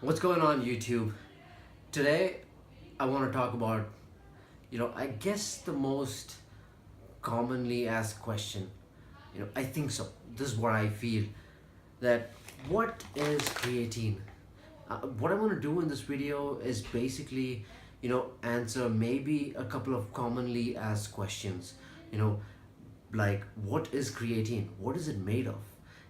What's going on, YouTube? Today I want to talk about, I guess the most commonly asked question. I think so. This is what I feel, that what is creatine? What I want to do in this video is basically, answer maybe a couple of commonly asked questions. You know, like what is creatine? What is it made of?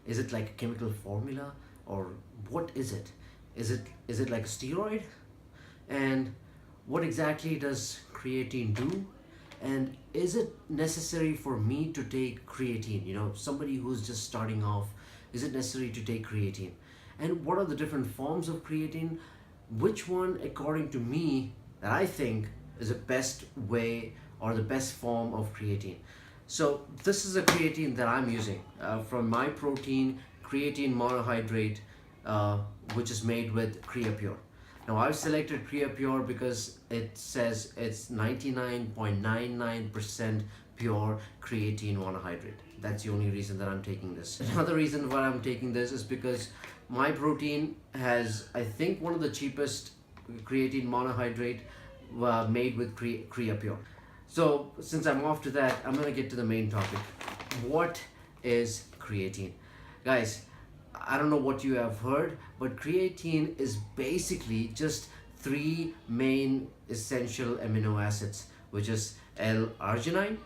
Is it like a chemical formula, or what is it? Is it like a steroid? And what exactly does creatine do? And is it necessary for me to take creatine? Somebody who's just starting off, is it necessary to take creatine? And what are the different forms of creatine? Which one, according to me, that I think is the best way or the best form of creatine? So this is a creatine that I'm using from my protein creatine monohydrate, which is made with Creapure. Now I've selected Creapure because it says it's 99.99% pure creatine monohydrate. That's the only reason that I'm taking this. Another reason why I'm taking this is because my protein has, I think, one of the cheapest creatine monohydrate made with Creapure. So since I'm off to that, I'm gonna get to the main topic. What is creatine? Guys, I don't know what you have heard, but creatine is basically just three main essential amino acids, which is L-arginine,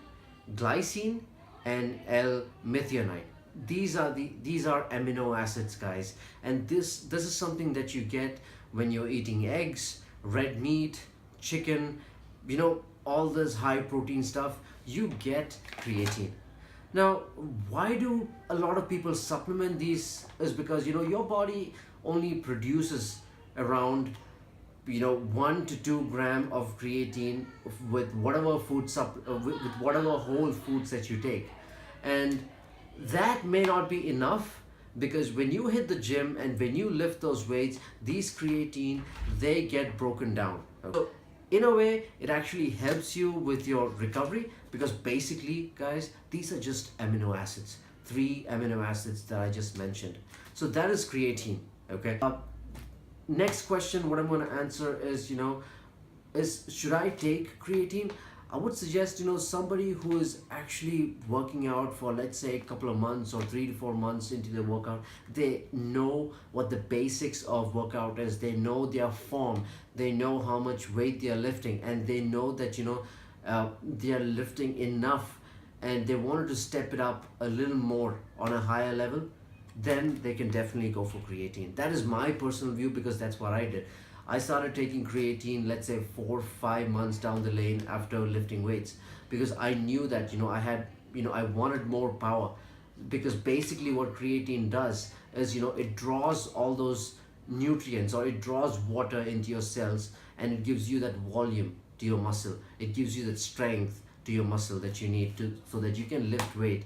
glycine, and L-methionine. These are amino acids, guys, and this is something that you get when you're eating eggs, red meat, chicken, all this high protein stuff. You get creatine. Now, why do a lot of people supplement these? Is because your body only produces around 1 to 2 gram of creatine with whatever with whatever whole foods that you take, and that may not be enough, because when you hit the gym and when you lift those weights, these creatine, they get broken down. So in a way, it actually helps you with your recovery, because basically, guys, these are just amino acids, three amino acids that I just mentioned. So that is creatine. Okay. Next question, what I'm going to answer is, should I take creatine? I would suggest, somebody who is actually working out for, let's say, a couple of months or 3 to 4 months into the workout. They know what the basics of workout is. They know their form. They know how much weight they are lifting, and they know that, they are lifting enough, and they wanted to step it up a little more on a higher level. Then they can definitely go for creatine. That is my personal view, because that's what I did. I started taking creatine, let's say 4 or 5 months down the lane after lifting weights, because I knew that I wanted more power. Because basically what creatine does is it draws all those nutrients, or it draws water into your cells, and it gives you that volume to your muscle. It gives you that strength to your muscle that you need to, so that you can lift weight.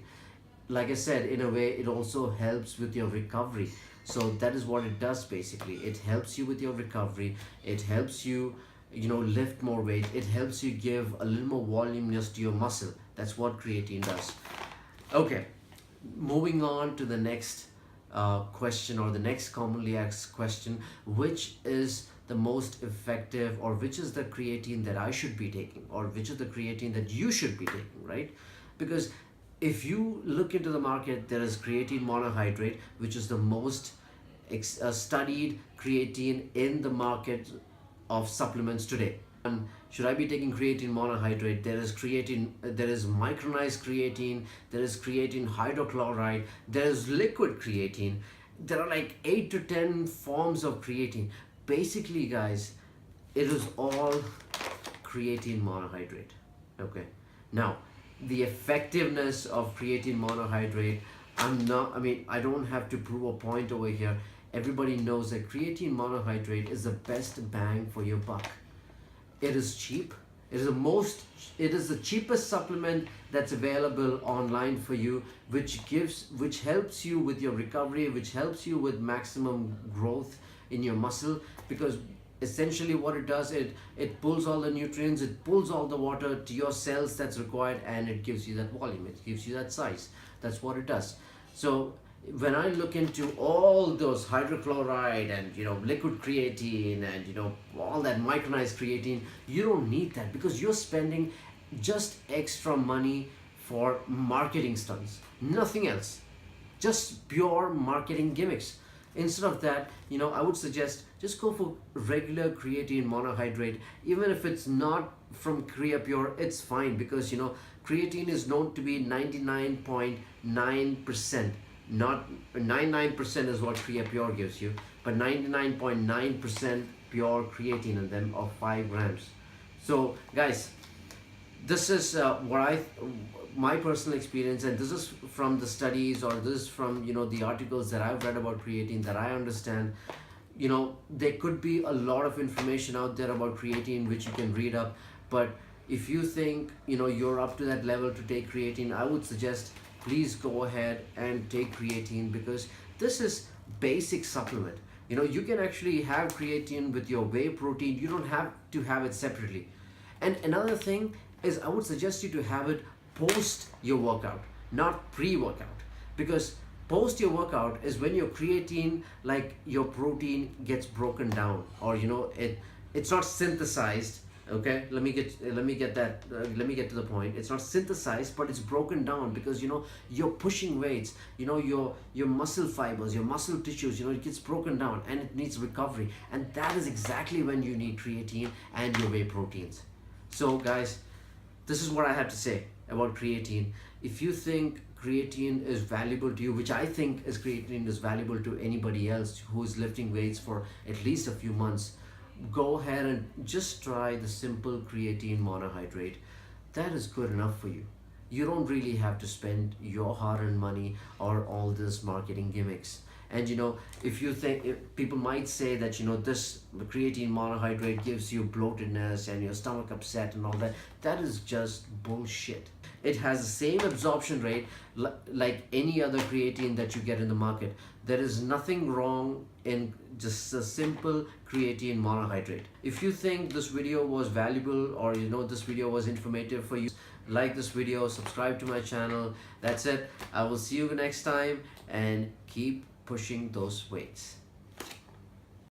Like I said, in a way, it also helps with your recovery. So that is what it does. Basically, it helps you with your recovery. It helps you lift more weight. It helps you give a little more voluminous to your muscle. That's what creatine does. Okay, moving on to the next question, or the next commonly asked question: which is the most effective, or which is the creatine that I should be taking, or which is the creatine that you should be taking, right? Because if you look into the market, there is creatine monohydrate, which is the most studied creatine in the market of supplements today. And should I be taking creatine monohydrate? There is micronized creatine, there is creatine hydrochloride, there is liquid creatine. There are like 8 to 10 forms of creatine. Basically, guys, it is all creatine monohydrate. Okay. Now, the effectiveness of creatine monohydrate, I don't have to prove a point over here. Everybody knows that creatine monohydrate is the best bang for your buck. It is cheap. It is the cheapest supplement that's available online for you, which helps you with your recovery, which helps you with maximum growth in your muscle. Because essentially what it does, it pulls all the nutrients, it pulls all the water to your cells that's required, and it gives you that volume, it gives you that size. That's what it does. So when I look into all those hydrochloride and liquid creatine and all that micronized creatine, you don't need that because you're spending just extra money for marketing stunts, nothing else, just pure marketing gimmicks. Instead of that, I would suggest just go for regular creatine monohydrate. Even if it's not from Creapure, it's fine because creatine is known to be 99.9%. Not 99% is what Creapure gives you, but 99.9% pure creatine in them of 5 grams. So guys, this is my personal experience, and this is from the studies, or this is from the articles that I've read about creatine that I understand. There could be a lot of information out there about creatine which you can read up, but if you think you're up to that level to take creatine, I would suggest please go ahead and take creatine, because this is basic supplement. You can actually have creatine with your whey protein. You don't have to have it separately. And another thing is, I would suggest you to have it post your workout, not pre-workout, because post your workout is when your creatine, like your protein, gets broken down, or it's not synthesized. Okay, let me get to the point. It's not synthesized, but it's broken down because you're pushing weights. Your muscle fibers, your muscle tissues, it gets broken down and it needs recovery, and that is exactly when you need creatine and your whey proteins. So guys, this is what I have to say about creatine. If you think creatine is valuable to you, which I think creatine is valuable to anybody else who is lifting weights for at least a few months, go ahead and just try the simple creatine monohydrate. That is good enough for you. You don't really have to spend your hard-earned money or all this marketing gimmicks. And if you think, people might say that this creatine monohydrate gives you bloatedness and your stomach upset and all that, that is just bullshit. It has the same absorption rate like any other creatine that you get in the market. There is nothing wrong in just a simple creatine monohydrate. If you think this video was valuable, or this video was informative for you, like this video, subscribe to my channel. That's it. I will see you next time, and keep pushing those weights.